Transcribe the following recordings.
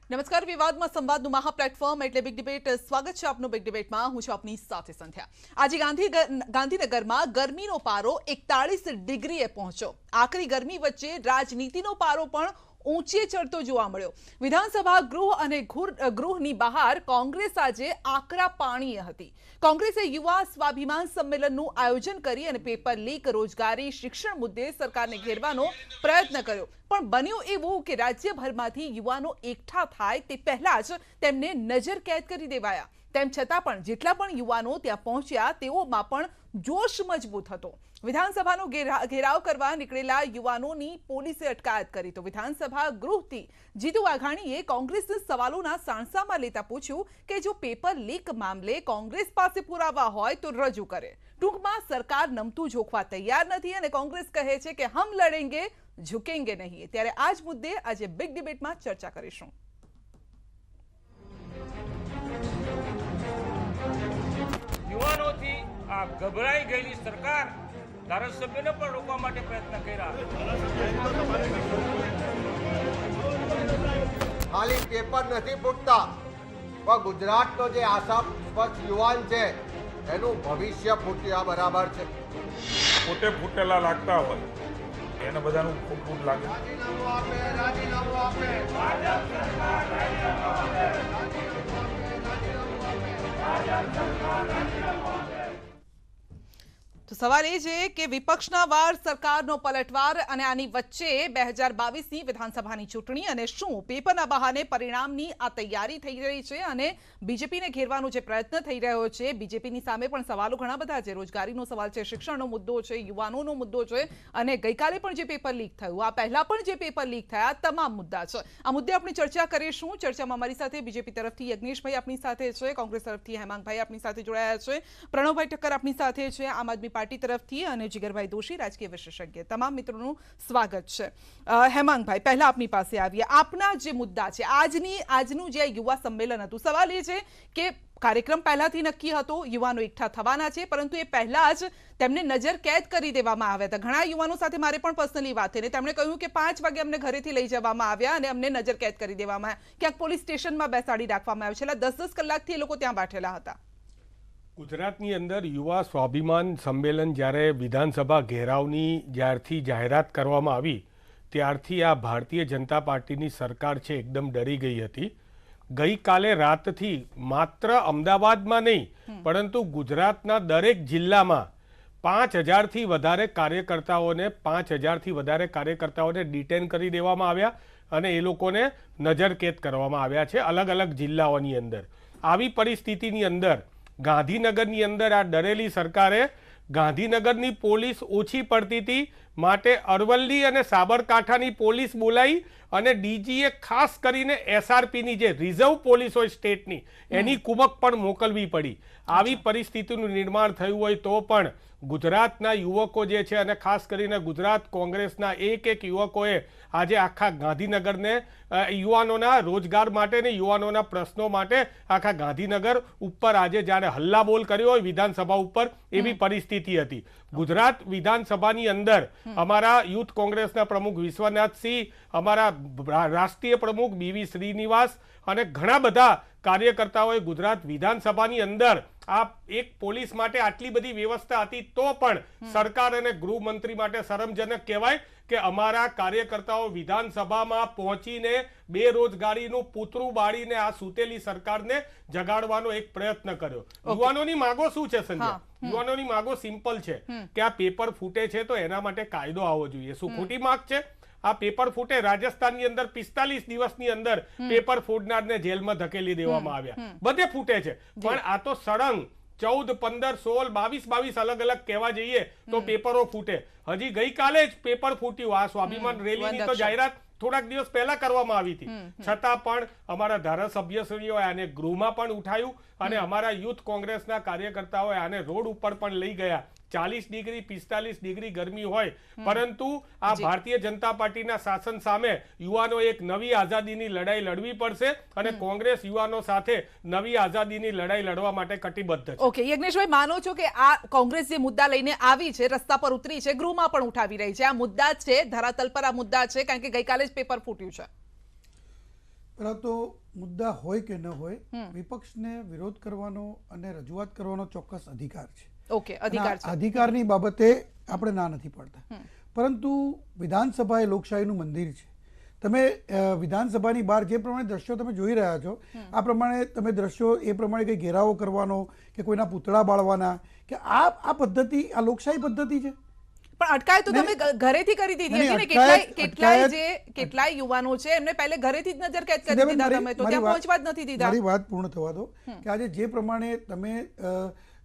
નમસ્કાર, વિવાદમાં સંવાદનું મહા પ્લેટફોર્મ એટલે બિગ ડિબેટ. સ્વાગત છે આપનું બિગ ડિબેટમાં. હું છું આપની સાથે સંધ્યા. આજે ગાંધીનગરમાં ગરમીનો પારો 41 ડિગ્રીએ પહોંચ્યો. આકરી ગરમી વચ્ચે રાજનીતિનો પારો પણ ઊંચે ચડતો જોવા મળ્યો. વિધાનસભા ગૃહ અને ગૃહની બહાર કોંગ્રેસ આજે આકરા પાણીએ હતી. કોંગ્રેસે યુવા સ્વાભિમાન સંમેલનનું આયોજન કરી અને પેપર લીક, રોજગારી, શિક્ષણ મુદ્દે સરકારને ઘેરવાનો પ્રયત્ન કર્યો. પણ બન્યું એવું કે રાજ્યભરમાંથી યુવાનો એકઠા થાય તે પહેલા જ તેમને નજર કેદ કરી દેવાયા. તેમ છતાં પણ જેટલા પણ યુવાનો ત્યાં પહોંચ્યા તેઓમાં પણ જોશ મજબૂત હતો. વિધાનસભાનો ઘેરાવ કરવા નીકળેલા યુવાનોની પોલીસે અટકાયત કરી તો વિધાનસભા ગૃહથી જીતુ વાઘાણીએ કોંગ્રેસના સવાલોના સાણસામાં લેતા પૂછ્યું કે જો પેપર લીક મામલે કોંગ્રેસ પાસે પુરાવા હોય તો રજૂ કરે. ટૂંકમાં સરકાર નમતું જોખવા તૈયાર નથી અને કોંગ્રેસ કહે છે કે હમ લડેંગે ઝુકેંગે નહીં. ત્યારે આ જ મુદ્દે આજે બિગ ડિબેટમાં ચર્ચા કરીશું. યુવાનોથી આ ગભરાઈ ગયેલી સરકાર ધારાસભ્યોને પણ રોકવા માટે પ્રયત્ન કર્યા. ખાલી પેપર નથી ફૂટતા, પણ ગુજરાતનો જે આશાસ્પદ યુવાન છે એનું ભવિષ્ય ફૂટ્યા બરાબર છે. પોતે ફૂટેલા લાગતા હોય એને બધાનું ખોટું લાગે. તો સવાલ એ છે કે વિપક્ષના વાર, સરકારનો પલટવાર અને આની વચ્ચે 2022ની વિધાનસભાની ચૂંટણી અને શું પેપરના બહાને પરિણામની આ તૈયારી થઈ રહી છે અને બીજેપીને ઘેરવાનો જે પ્રયત્ન થઈ રહ્યો છે. બીજેપીની સામે પણ સવાલો ઘણા બધા છે. રોજગારીનો સવાલ છે, શિક્ષણનો મુદ્દો છે, યુવાનોનો મુદ્દો છે અને ગઈકાલે પણ જે પેપર લીક થયું, આ પહેલા પણ જે પેપર લીક થયા, તમામ મુદ્દા છે. આ મુદ્દે આપણે ચર્ચા કરીશું. ચર્ચામાં મારી સાથે બીજેપી તરફથી યજ્ઞેશભાઈ આપણી સાથે છે, કોંગ્રેસ તરફથી હેમાંગભાઈ આપણી સાથે જોડાયા છે, પ્રણવભાઈ ઠક્કર આપણી સાથે છે, આમ આદમી પાર્ટી તરફથી અને જીગરભાઈ દોશી રાજકીય વિશેષજ્ઞ. તમામ મિત્રોનું સ્વાગત છે. હેમાંગભાઈ, પહેલા આપની પાસે આવીએ. આપના જે મુદ્દા છે, આજનું જે યુવા સંમેલન હતું, સવાલ એ છે કે કાર્યક્રમ પહેલાથી નક્કી હતો, યુવાનો એકઠા થવાના છે, પરંતુ એ પહેલા જ તેમને નજર કેદ કરી દેવામાં આવ્યા હતા. ઘણા યુવાનો સાથે મારે પણ પર્સનલી વાત થઈ, તેમણે કહ્યું કે 5 વાગે અમને ઘરેથી લઈ જવામાં આવ્યા અને અમને નજર કેદ કરી દેવામાં આવ્યા. ક્યાંક પોલીસ સ્ટેશનમાં બેસાડી રાખવામાં આવ્યા. છેલ્લા 10-10 કલાકથી એ લોકો ત્યાં બેઠેલા હતા. ગુજરાતની અંદર યુવા સ્વાભિમાન સંમેલન જ્યારે વિધાનસભા ઘેરાવની જ્યારથી જાહેરાત કરવામાં આવી ત્યારથી આ ભારતીય જનતા પાર્ટીની સરકાર છે એકદમ ડરી ગઈ હતી. ગઈકાલે રાતથી માત્ર અમદાવાદમાં નહીં પરંતુ ગુજરાતના દરેક જિલ્લામાં 5000થી વધારે કાર્યકર્તાઓને ડિટેન કરી દેવામાં આવ્યા અને એ લોકોને નજરકેદ કરવામાં આવ્યા છે અલગ અલગ જિલ્લાઓની અંદર. આવી પરિસ્થિતિની અંદર ગાંધીનગરની અંદર આ ડરેલી સરકારે ગાંધીનગરની પોલીસ ઓછી પડતી હતી માટે અરવલ્લી અને સાબરકાંઠાની પોલીસ બોલાવી અને ડીજીએ ખાસ કરીને એસઆરપીની જે રિઝર્વ પોલીસ હોય સ્ટેટની એની કુમક પણ મોકલવી પડી. આવી પરિસ્થિતિનું નિર્માણ થયું હોય તો પણ ગુજરાતના યુવકો જે છે અને ખાસ કરીને ગુજરાત કોંગ્રેસના એક યુવકોએ આજે આખા ગાંધીનગરને યુવાનોના રોજગાર માટે ને યુવાનોના પ્રશ્નો માટે આખા ગાંધીનગર ઉપર આજે જાણે હલ્લાબોલ કર્યો હોય વિધાનસભા ઉપર એવી પરિસ્થિતિ હતી. ગુજરાત વિધાનસભાની અંદર અમારા યુથ કોંગ્રેસના પ્રમુખ વિશ્વનાથસિંહ, અમારા રાષ્ટ્રીય પ્રમુખ બીવી શ્રીનિવાસ અને ઘણા બધા કાર્યકર્તાઓએ ગુજરાત વિધાનસભાની અંદર આ એક પોલીસ માટે આટલી બધી વ્યવસ્થા હતી તો પણ સરકાર અને ગૃહમંત્રી માટે શરમજનક કહેવાય કે અમારા કાર્યકર્તાઓ વિધાનસભામાં પહોંચીને બેરોજગારીનું પૂતરું બાળીને આ સૂતેલી સરકારને જગાડવાનો એક પ્રયત્ન કર્યો. યુવાનોની માંગો શું છે સંજય? યુવાનોની માંગો સિમ્પલ છે કે આ પેપર ફૂટે છે તો એના માટે કાયદો આવવો જોઈએ. શું ખોટી માંગ છે? આ પેપર ફૂટે રાજસ્થાનની અંદર 45 દિવસની અંદર પેપર ફૂટનારને જેલમાં ધકેલી દેવામાં આવ્યા. બધે ફૂટે છે પણ આ તો સળંગ 14, 15, 16, 22 અલગ અલગ કહેવા જઈએ તો પેપરો ફૂટે. હજી ગઈકાલે જ પેપર ફૂટ્યું. આ સ્વાભિમાન રેલીની તો જાહેરાત થોડાક દિવસ પહેલા કરવામાં આવી હતી, છતાં પણ અમારા ધારાસભ્યશ્રીઓએ આને ગૃહમાં પણ ઉઠાયું અને અમારા યુથ કોંગ્રેસના કાર્યકર્તાઓએ આને રોડ ઉપર પણ લઈ ગયા. 40 ડિગ્રી 45 ડિગ્રી ગરમી હોય પરંતુ આ ભારતીય જનતા પાર્ટીના શાસન સામે યુવાનો એક નવી આઝાદીની લડાઈ લડવી પડશે અને કોંગ્રેસ યુવાનો સાથે નવી આઝાદીની લડાઈ લડવા માટે કટિબદ્ધ છે. ઓકે, યજ્ઞેશભાઈ, માનો છો કે આ કોંગ્રેસ જે મુદ્દા લઈને આવી છે, રસ્તા પર ઉતરી છે, ગૃહમાં પણ ઉઠાવી રહી છે, આ મુદ્દા છે, ધરાતલ પર આ મુદ્દા છે કારણ કે ગઈકાલે જ પેપર ફૂટ્યું છે? પહેલા તો મુદ્દા હોય કે ન હોય, વિપક્ષને વિરોધ કરવાનો અને રજૂઆત કરવાનો ચોક્કસ અધિકાર છે. ઓકે, અધિકાર અને છે. અધિકારની બાબતે આપણે ના નથી પડતા, પરંતુ વિધાનસભા એ લોકશાહીનું મંદિર છે. તમે વિધાનસભાની બહાર જે પ્રમાણે દ્રશ્યો તમે જોઈ રહ્યા છો, આ પ્રમાણે તમે દ્રશ્યો એ પ્રમાણે કંઈ ઘેરાવો કરવાનો કે કોઈના પૂતળા બાળવાના કે આ પદ્ધતિ આ લોકશાહી પદ્ધતિ છે. પણ અટકાય તો તમે ઘરેથી કરી દીધી હતી ને. કેટલાય યુવાનો છે એમને પહેલે ઘરેથી જ નજર કેદ કરી દીધા તમે, તો ત્યાં પહોંચવા જ નથી દીધા. મારી વાત પૂર્ણ થવા દો કે આજે જે પ્રમાણે તમે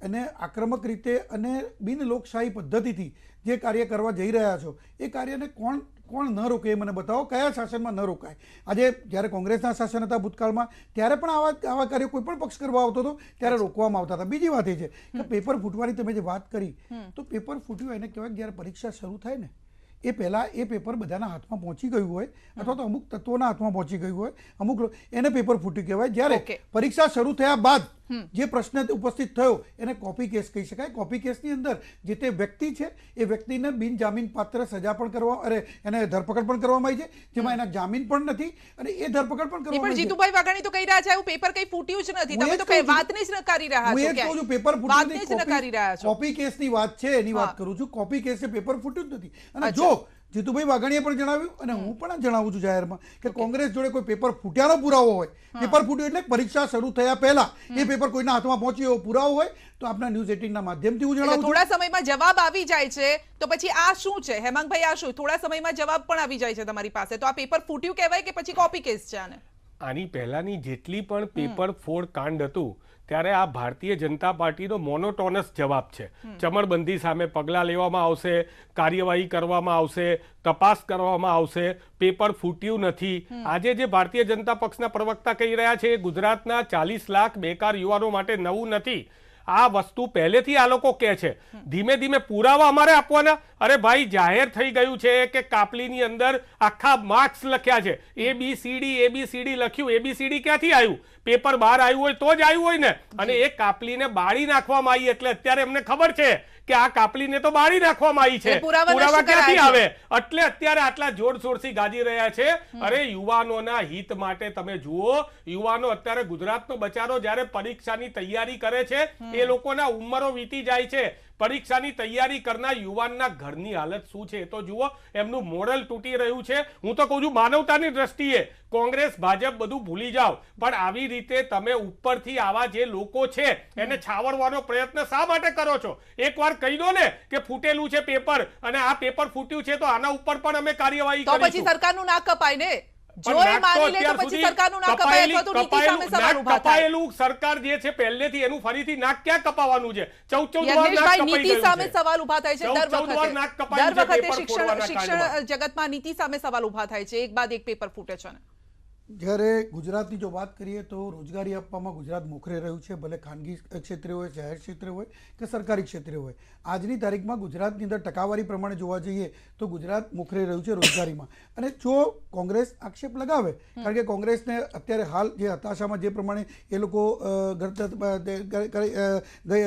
એને આક્રમક રીતે અને બિન લોકશાહી પદ્ધતિથી જે કાર્ય કરવા જઈ રહ્યા છો, એ કાર્યને કોણ ન રોકે એ મને બતાવો. કયા શાસનમાં ન રોકાય? આજે જ્યારે કોંગ્રેસના શાસન હતા ભૂતકાળમાં, ત્યારે પણ આવા કાર્યો કોઈ પણ પક્ષ કરવા આવતો હતો ત્યારે રોકવામાં આવતા હતા. બીજી વાત એ છે કે પેપર ફૂટવાની તમે જે વાત કરી, તો પેપર ફૂટ્યું એને કહેવાય જ્યારે પરીક્ષા શરૂ થાય ને એ પહેલાં એ પેપર બધાના હાથમાં પહોંચી ગયું હોય અથવા તો અમુક તત્વોના હાથમાં પહોંચી ગયું હોય, અમુક એને પેપર ફૂટ્યું કહેવાય. જ્યારે પરીક્ષા શરૂ થયા બાદ જે પ્રશ્ન ઉપસ્થિત થયો એને કોપી કેસ કહી શકાય. કોપી કેસની અંદર જે તે વ્યક્તિ છે એ વ્યક્તિને બિનજામીન પાત્ર સજા પણ એને ધરપકડ પણ કરવામાં આવી છે, જેમાં એના જામીન પણ નથી અને એ ધરપકડ પણ કરવામાં આવી છે. જીતુભાઈ વાઘાણી તો કહી રહ્યા છે એવું પેપર કઈ ફૂટ્યું જ નથી. તમે તો કઈ વાતને જ નકારી રહ્યા છો. હું એ જ કહું છું, પેપર વાતને જ નકારી રહ્યા છો. કોપી કેસની વાત છે એની વાત કરું છું. કોપી કેસે પેપર ફૂટ્યું જ નથી. અને જો જીતુભાઈ વાઘાણીએ પણ જણાવ્યું અને હું પણ જણાવું છું જાહેરમાં કે કોંગ્રેસ જોડે કોઈ પેપર ફૂટ્યાનો પુરાવો હોય, પેપર ફૂટ્યું એટલે પરીક્ષા શરૂ થયા પહેલા એ પેપર કોઈના હાથમાં પહોંચ્યો એવો પુરાવો હોય તો આપના ન્યૂઝ 18ના માધ્યમથી હું જણાવું છું. થોડા સમયમાં જવાબ આવી જાય છે તો પછી આ શું છે હેમાંગભાઈ? આ શું થોડા સમયમાં જવાબ પણ આવી જાય છે તમારી પાસે, તો આ પેપર ફૂટ્યું કહેવાય કે પછી કોપી કેસ છે? આની પહેલાની જેટલી પણ પેપર ફોડ કાંડ હતું ત્યારે આ ભારતીય જનતા પાર્ટીનો મોનોટોનસ જવાબ છે. ચમરબંધી સામે પગલાં લેવામાં આવશે, કાર્યવાહી કરવામાં આવશે, તપાસ કરવામાં આવશે, પેપર ફૂટ્યું નથી. આજે જે ભારતીય જનતા પક્ષના પ્રવક્તા કહી રહ્યા છે એ ગુજરાતના 40 લાખ બેકાર યુવાનો માટે નવું નથી. આ વસ્તુ પહેલેથી આ લોકો કહે છે. ધીમે ધીમે પુરાવા અમારે આપવાના. અરે ભાઈ, જાહેર થઈ ગયું છે કે કાપલીની અંદર આખા માર્ક્સ લખ્યા છે. ABCD લખ્યું. ABCD ક્યાંથી આવ્યું? પેપર બહાર આવ્યું હોય તો જ આવ્યું હોય ને. અને એ કાપલીને બાળી નાખવામાં આવી એટલે અત્યારે એમને ખબર છે કે આ કાપલીને તો બાળી નાખવામાં આવી છે. પુરાવા ક્યાંથી આવે? એટલે અત્યારે આટલા જોરશોરથી ગાજી રહ્યા છે. અરે યુવાનોના હિત માટે તમે જુઓ, યુવાનો અત્યારે ગુજરાતનો બચારો જ્યારે પરીક્ષાની તૈયારી કરે છે એ લોકોના ઉંમરો વીતી જાય છે. પરીક્ષાની તૈયારી કરનાર યુવાનના ઘરની હાલત શું છે એ તો જુઓ. એમનું મોરલ તૂટી રહ્યું છે. હું તો કહું છું માનવતાની દ્રષ્ટિએ કોંગ્રેસ ભાજપ બધું ભૂલી જાઓ, પણ આવી રીતે તમે ઉપરથી આવા જે લોકો છે એને છાવરવાનો પ્રયત્ન શા માટે કરો છો? એકવાર કહી દો ને કે ફૂટેલું છે પેપર અને આ પેપર ફૂટ્યું છે તો આના ઉપર પણ અમે કાર્યવાહી કરીશું. તો પછી સરકારનું નાક કપાય ને. જો એ માની લે તો પછી સરકારનું નાક કપાય અથવા તો નીતિ સામે સવાલ ઊભા થાય. કપાયેલું સરકાર જે છે પહેલેથી એનું ફરીથી નાક ક્યાં કપાવવાનું છે? 14 વાર નાક કપાઈ ગયું છે. નીતિ સામે સવાલ ઊભા થાય છે દર વખતે શિક્ષણ જગતમાં નીતિ સામે સવાલ ઊભા થાય છે. એક બાદ એક પેપર ફૂટે છે. જ્યારે ગુજરાતની જો વાત કરીએ તો રોજગારી આપવામાં ગુજરાત મોખરે રહ્યું છે, ભલે ખાનગી ક્ષેત્રે હોય, જાહેર ક્ષેત્રે હોય કે સરકારી ક્ષેત્રે હોય. આજની તારીખમાં ગુજરાતની અંદર ટકાવારી પ્રમાણે જોવા જઈએ તો ગુજરાત મોખરે રહ્યું છે રોજગારીમાં. અને જો કોંગ્રેસ આક્ષેપ લગાવે, કારણ કે કોંગ્રેસને અત્યારે હાલ જે હતાશામાં જે પ્રમાણે એ લોકો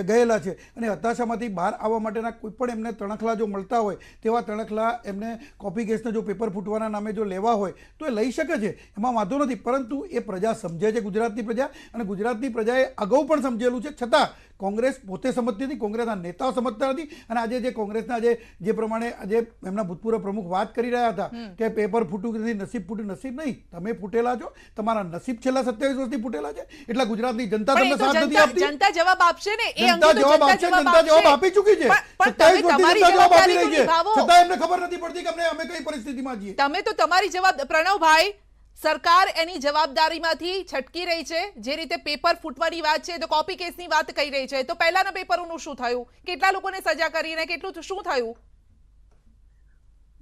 ગયેલા છે અને હતાશામાંથી બહાર આવવા માટેના કોઈ પણ એમને તણખલા જો મળતા હોય તેવા તણખલા એમને કોપી કેસને જો પેપર ફૂટવાના નામે જો લેવા હોય તો એ લઈ શકે છે, એમાં વાંધો નથી. પરંતુ એ પ્રજા સમજે છે, ગુજરાતની પ્રજા, અને ગુજરાતની પ્રજાએ અગાઉ પણ સમજેલું છે. છતાં કોંગ્રેસ પોતે સમજતી નથી, કોંગ્રેસના નેતાઓ સમજતા નથી. અને આજે જે કોંગ્રેસના જે પ્રમાણે આજે એમના ભૂતપૂર્વ પ્રમુખ વાત કરી રહ્યા હતા કે પેપર ફૂટ્યું નથી, નસીબ ફૂટ્યું. નસીબ નહીં, તમે ફૂટેલા છો. તમારા નસીબ છેલ્લા 27 વર્ષથી ફૂટેલા છે. એટલે ગુજરાતની જનતા તમને સાથ નથી આપતી. જનતા જવાબ આપશે ને, એ જનતા જવાબ આપશે. જનતા જવાબ આપી ચૂકી છે. 27 વર્ષથી જનતા જવાબ આપી રહી છે, છતાં એમને ખબર નથી પડતી કે અમે કઈ પરિસ્થિતિમાં છીએ. તમે તો તમારી જવાબ, પ્રણવભાઈ, સરકાર એની જવાબદારીમાંથી છટકી રહી છે. જે રીતે પેપર ફૂટવાની વાત છે તો કોપી કેસની વાત કહી રહી છે, તો પહેલાના પેપરોનું શું થયું? કેટલા લોકોને સજા કરીને કેટલું શું થયું?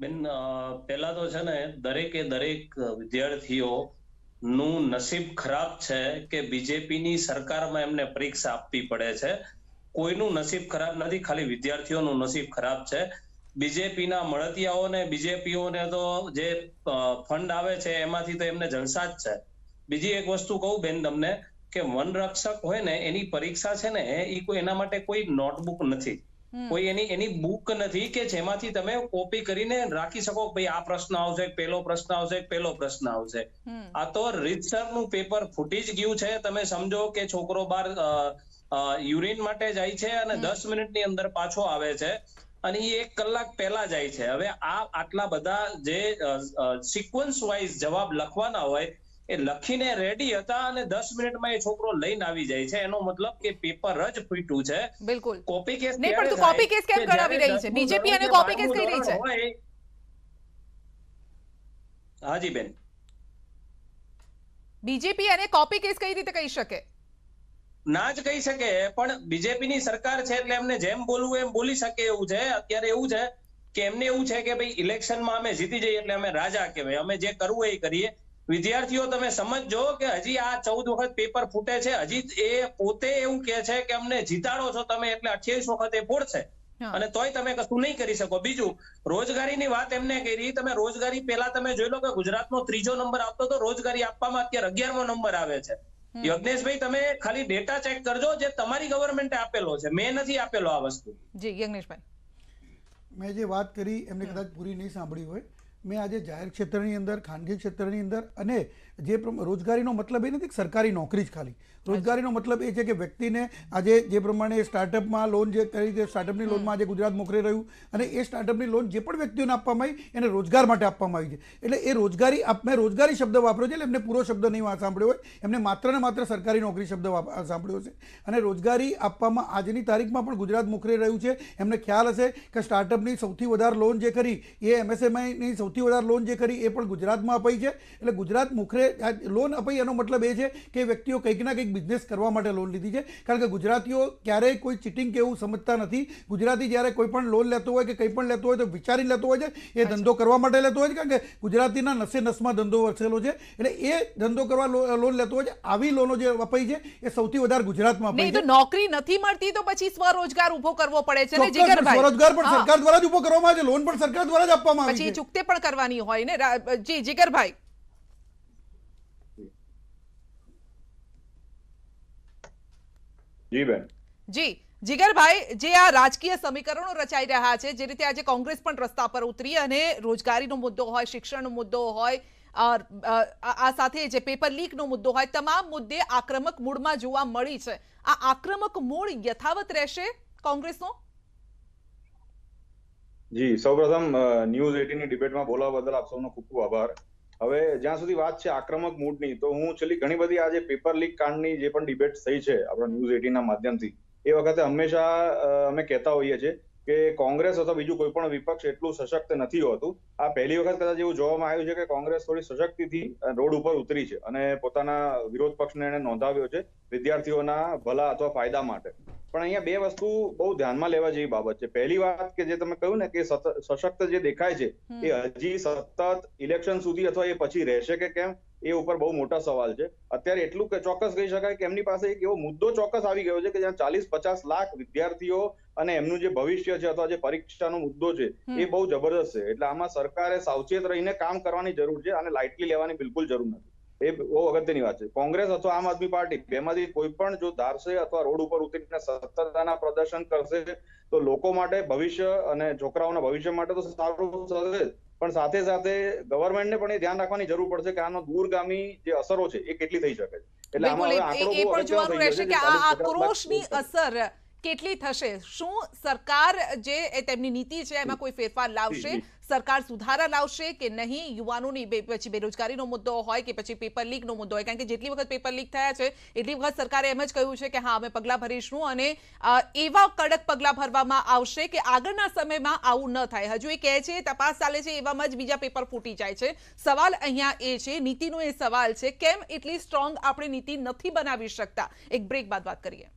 બેન, પહેલા તો છે ને દરેક વિદ્યાર્થીઓ નું નસીબ ખરાબ છે કે બીજેપીની સરકારમાં એમને પરીક્ષા આપવી પડે છે. કોઈનું નસીબ ખરાબ નથી, ખાલી વિદ્યાર્થીઓનું નસીબ ખરાબ છે. બીજેપીના મળતિયાઓને, બીજેપીઓને તો જે ફંડ આવે છે એમાંથી તો એમને જલસા જ છે. બીજી એક વસ્તુ કહું બેન તમને કે વન રક્ષક હોય ને એની પરીક્ષા છે ને એ કોઈ એના માટે કોઈ નોટબુક નથી. કોઈ એની બુક નથી કે જેમાંથી તમે કોપી કરીને રાખી શકો કે ભાઈ આ પ્રશ્ન આવશે, પેલો પ્રશ્ન આવશે, પેલો પ્રશ્ન આવશે. આ તો રીતસરનું પેપર ફૂટી જ ગયું છે. તમે સમજો કે છોકરો બાર યુરિન માટે જાય છે અને 10 મિનિટની અંદર પાછો આવે છે અને એ 1 કલાક પહેલા જાય છે. હવે આ આટલા બધા જે સિક્વન્સ વાઇઝ જવાબ લખવાના હોય એ લખીને રેડી હતા અને 10 મિનિટમાં એ છોકરો લઈને આવી જાય છે. એનો મતલબ કે પેપર જ ફૂટ્યું છે. બિલકુલ. કોપી કેસ નહીં, પણ તું કોપી કેસ કેમ કરાવી રહી છે? બીજેપી અને કોપી કેસ કહી રહી છે. હાજી બેન, બીજેપી અને કોપી કેસ કઈ રીતે કહી શકે? ના જ કહી શકે, પણ બીજેપીની સરકાર છે એટલે એમને જેમ બોલવું એમ બોલી શકે એવું છે. અત્યારે એવું છે કે એમને એવું છે કે ભાઈ ઇલેક્શનમાં અમે જીતી જઈએ એટલે અમે રાજા કહેવાય, અમે જે કરવું એ કરીએ. વિદ્યાર્થીઓ તમે સમજો કે હજી આ 14 વખત પેપર ફૂટે છે, હજી એ પોતે એવું કહે છે કે અમને જીતાડો છો તમે એટલે 28 વખત એ ફૂટશે અને તોય તમે કશું નહીં કરી શકો. બીજું, રોજગારીની વાત એમને કરી. તમે રોજગારી પહેલા તમે જોઈ લો કે ગુજરાતનો 3જો નંબર આવતો હતો રોજગારી આપવામાં, અત્યારે 11મો નંબર આવે છે. યજ્ઞેશભાઈ, તમે ખાલી ડેટા ચેક કરજો જે તમારી ગવર્મેન્ટે આપેલો છે, મેં નથી આપેલો આ વસ્તુ. જી યજ્ઞેશભાઈ, મેં જે વાત કરી એમને કદાચ પૂરી નહીં સાંભળી હોય. મેં આજે જાહેર ક્ષેત્રની અંદર, ખાનગી ક્ષેત્રની અંદર અને જે રોજગારીનો મતલબ એ નથી કે સરકારી નોકરી જ ખાલી. રોજગારીનો મતલબ એ છે કે વ્યક્તિને આજે જે પ્રમાણે સ્ટાર્ટઅપમાં લોન જે કરી તે સ્ટાર્ટઅપની લોનમાં આજે ગુજરાત મોકલી રહ્યું અને એ સ્ટાર્ટઅપની લોન જે પણ વ્યક્તિઓને આપવામાં આવી એને રોજગાર માટે આપવામાં આવી છે. એટલે એ રોજગારી, મેં રોજગારી શબ્દ વાપર્યો છે એટલે એમને પૂરો શબ્દ નહીં સાંભળ્યો હોય, એમને માત્ર ને માત્ર સરકારી નોકરી શબ્દ સાંભળ્યો છે. અને રોજગારી આપવામાં આજની તારીખમાં પણ ગુજરાત મોકલી રહ્યું છે. એમને ખ્યાલ હશે કે સ્ટાર્ટઅપની સૌથી વધારે લોન જે કરી એ MSMIની સૌથી વધારે લોન જે કરી એ પણ ગુજરાતમાં અપાઈ છે. એટલે ગુજરાત મોખરે લોન અપાઈ એનો મતલબ એ છે કે વ્યક્તિઓ કંઈક ના કંઈક બિઝનેસ કરવા માટે લોન લીધી છે. કારણ કે ગુજરાતીઓ ક્યારેય કોઈ ચીટિંગ કે એવું સમજતા નથી. ગુજરાતી જ્યારે કોઈ પણ લોન લેતો હોય કે કંઈ પણ લેતો હોય તો વિચારીને લેતો હોય છે. એ ધંધો કરવા માટે લેતો હોય છે, કારણ કે ગુજરાતીના નસે નસમાં ધંધો વસેલો છે. એટલે એ ધંધો કરવા લોન લેતો હોય છે. આવી લોનો જે અપાઈ છે એ સૌથી વધારે ગુજરાતમાં અપાઈ છે. નોકરી નથી મળતી તો પછી સ્વરોજગાર ઉભો કરવો પડે છે ને જીગરભાઈ. સ્વરોજગાર પણ સરકાર દ્વારા જ ઉભો કરવામાં આવે છે, લોન પણ સરકાર દ્વારા જ આપવામાં આવે છે. પછી ચૂકતે પણ કરવાની હોય ને. જી જીગરભાઈ. જી બેન. જી જીગરભાઈ, જે આ રાજકીય સમીકરણો રચાઈ રહ્યા છે, જે રીતે આજે કોંગ્રેસ પણ રસ્તા પર ઉતરી અને રોજગારીનો મુદ્દો હોય, શિક્ષણનો મુદ્દો હોય, આ સાથે જે પેપર લીકનો મુદ્દો હોય, તમામ મુદ્દે આક્રમક મૂડમાં જોવા મળી છે. આ આક્રમક મૂડ યથાવત રહેશે કોંગ્રેસનો? જી, સૌપ્રથમ ન્યૂઝ 18ની ડિબેટમાં બોલાવવા બદલ આપ સૌનો ખૂબ ખૂબ આભાર. હવે જ્યાં સુધી વાત છે આક્રમક મૂડની, તો હું છેલ્લી ઘણી બધી આજે પેપર લીક કાંડની જે પણ ડિબેટ થઈ છે આપણા ન્યૂઝ 18ના માધ્યમથી, એ વખતે હંમેશા અમે કહેતા હોઈએ છીએ કે કોંગ્રેસ અથવા બીજું કોઈ પણ વિપક્ષ એટલું સશક્ત નથી હોતું. આ પહેલી વખત કદાચ એવું જોવામાં આવ્યું છે કે કોંગ્રેસ થોડી સશક્તિથી રોડ ઉપર ઉતરી છે અને પોતાના વિરોધ પક્ષને એને નોંધાવ્યો છે વિદ્યાર્થીઓના ભલા અથવા ફાયદા માટે. પણ અહીંયા બે વસ્તુ બહુ ધ્યાનમાં લેવા જેવી બાબત છે. પહેલી વાત કે જે તમે કહ્યું ને કે સશક્ત જે દેખાય છે એ હજી સતત ઇલેક્શન સુધી અથવા એ પછી રહેશે કે કેમ, એ ઉપર બહુ મોટા સવાલ છે. અત્યારે એટલું ચોક્કસ કહી શકાય કે એમની પાસે એક એવો મુદ્દો ચોક્કસ આવી ગયો છે કે જ્યાં 40-50 લાખ વિદ્યાર્થીઓ અને એમનું જે ભવિષ્ય છે અથવા જે પરીક્ષાનો મુદ્દો છે એ બહુ જબરદસ્ત છે. એટલે આમાં સરકારે સાવચેત રહીને કામ કરવાની જરૂર છે અને લાઇટલી લેવાની બિલકુલ જરૂર નથી. એ બહુ અગત્યની વાત છે. કોંગ્રેસ અથવા આમ આદમી પાર્ટી બેમાંથી કોઈ પણ જો ધારશે અથવા રોડ ઉપર ઉતરીને સત્તાના પ્રદર્શન કરશે તો લોકો માટે, ભવિષ્ય અને છોકરાઓના ભવિષ્ય માટે તો સારું થશે, પણ સાથે સાથે ગવર્મેન્ટને પણ એ ધ્યાન રાખવાની જરૂર પડશે કે આનો દૂરગામી જે અસરો છે એ કેટલી થઈ શકે છે. એટલે આમાં હવે આંકડો બહુ અગત્યનો થઈ ગયો છે કે આ આક્રોશની અસર કેટલી થશે? શું સરકાર જે તેમની નીતિ છે એમાં કોઈ ફેરફાર લાવશે? સરકાર સુધારા લાવશે કે નહીં? યુવાનોની પછી બેરોજગારીનો મુદ્દો હોય કે પછી પેપર લીકનો મુદ્દો હોય, કારણ કે જેટલી વખત પેપર લીક થયા છે એટલી વખત સરકારે એમ જ કહ્યું છે કે હા અમે પગલાં ભરીશું અને એવા કડક પગલાં ભરવામાં આવશે કે આગળના સમયમાં આવું ન થાય. હજુ એ કહે છે તપાસ ચાલે છે, એવામાં જ બીજા પેપર ફૂટી જાય છે. સવાલ અહીંયા એ છે, નીતિનો એ સવાલ છે, કેમ એટલી સ્ટ્રોંગ આપણે નીતિ નથી બનાવી શકતા? એક બ્રેક બાદ વાત કરીએ.